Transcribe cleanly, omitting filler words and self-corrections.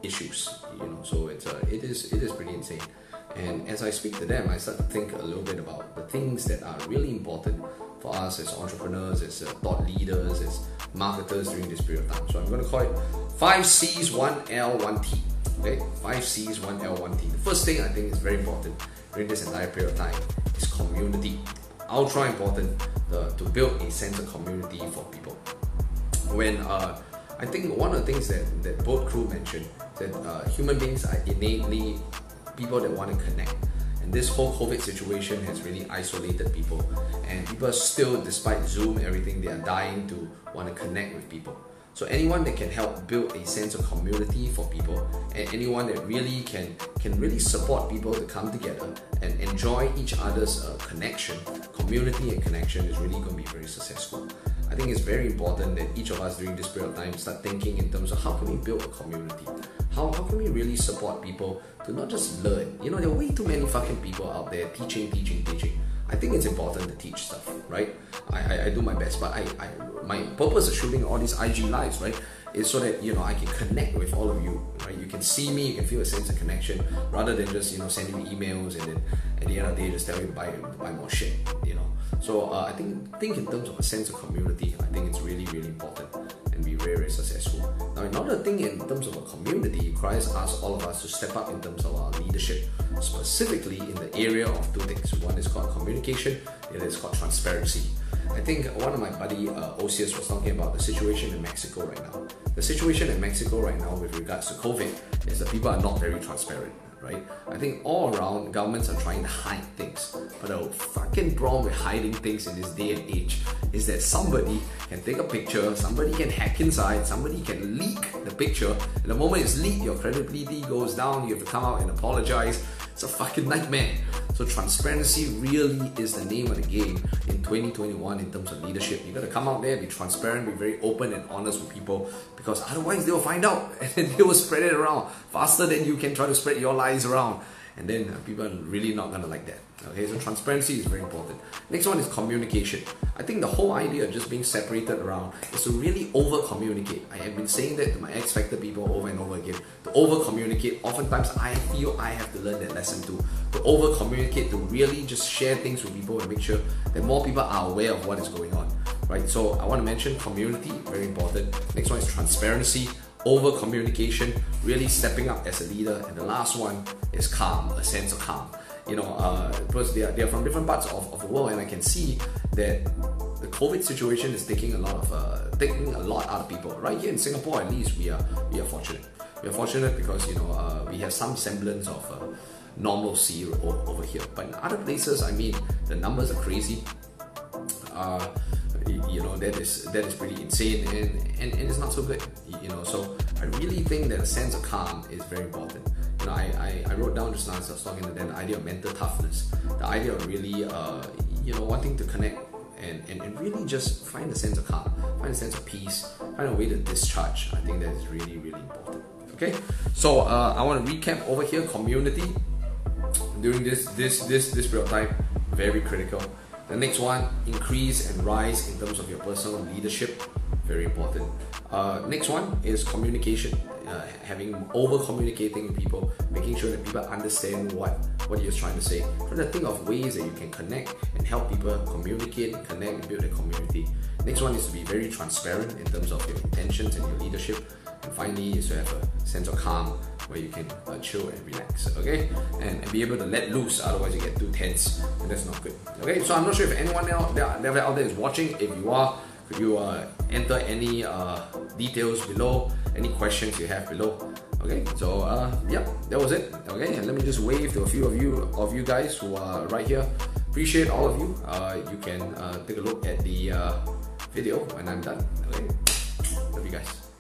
issues, so it is pretty insane. And as I speak to them, I start to think a little bit about the things that are really important for us as entrepreneurs, as thought leaders, as marketers during this period of time. So I'm going to call it 5 C's, 1 L, 1 T. Okay, 5 C's, 1 L, 1 T. The first thing I think is very important during this entire period of time is community. Ultra important to build a sense of community for people. When I think one of the things that both crew mentioned, that human beings are innately people that want to connect. And this whole COVID situation has really isolated people. And people are still, despite Zoom, everything, they are dying to want to connect with people. So anyone that can help build a sense of community for people, and anyone that really can really support people to come together and enjoy each other's connection, community and connection, is really going to be very successful. I think it's very important that each of us during this period of time start thinking in terms of how can we build a community? How can we really support people to not just learn? There are way too many fucking people out there teaching. I think it's important to teach stuff, right? I do my best, but my purpose of shooting all these IG lives, right, is so that I can connect with all of you, right? You can see me, you can feel a sense of connection, rather than just sending me emails and then at the end of the day just tell you to buy more shit, So I think in terms of a sense of community, I think it's really, really important and be very, very successful. Now, another thing in terms of a community requires all of us to step up in terms of our leadership, specifically in the area of two things. One is called communication, the other is called transparency. I think one of my buddy Osius was talking about the situation in Mexico right now. The situation in Mexico right now with regards to COVID is that people are not very transparent, right? I think all around governments are trying to hide things, but the fucking problem with hiding things in this day and age is that somebody can take a picture, somebody can hack inside, somebody can leak the picture, and the moment it's leaked, your credibility goes down, you have to come out and apologize. It's a fucking nightmare. So transparency really is the name of the game in 2021 in terms of leadership. You gotta come out there, be transparent, be very open and honest with people, because otherwise they will find out and then they will spread it around faster than you can try to spread your lies around. And then people are really not gonna like that. Okay, so transparency is very important. Next one is communication. I think the whole idea of just being separated around is to really over-communicate. I have been saying that to my X Factor people over and over again. To over-communicate, oftentimes I feel I have to learn that lesson too. To over-communicate, to really just share things with people and make sure that more people are aware of what is going on. Right, so I want to mention community, very important. Next one is transparency, over communication, really stepping up as a leader, and the last one is calm, a sense of calm. Because they are from different parts of the world, and I can see that the COVID situation is taking a lot out of people. Right here in Singapore, at least we are fortunate. We are fortunate because we have some semblance of normalcy over here. But in other places, I mean, the numbers are crazy. That is pretty insane, and it's not so good. So I really think that a sense of calm is very important. I wrote down just now as I was talking to them the idea of mental toughness, the idea of really wanting to connect and really just find a sense of calm, find a sense of peace, find a way to discharge. I think that is really, really important. Okay, so I want to recap over here. Community during this period of time, very critical. The next one, increase and rise in terms of your personal leadership, very important. Next one is communication, having over-communicating with people, making sure that people understand what you're trying to say. Try to think of ways that you can connect and help people communicate, connect, and build a community. Next one is to be very transparent in terms of your intentions and your leadership. And finally is to have a sense of calm where you can chill and relax, okay? And be able to let loose, otherwise you get too tense, and that's not good. Okay, so I'm not sure if anyone out there is watching. If you are, could you enter any details below, any questions you have below. Okay, so yeah, that was it. Okay, and let me just wave to a few of you guys who are right here. Appreciate all of you. You can take a look at the video when I'm done. Okay, love you guys.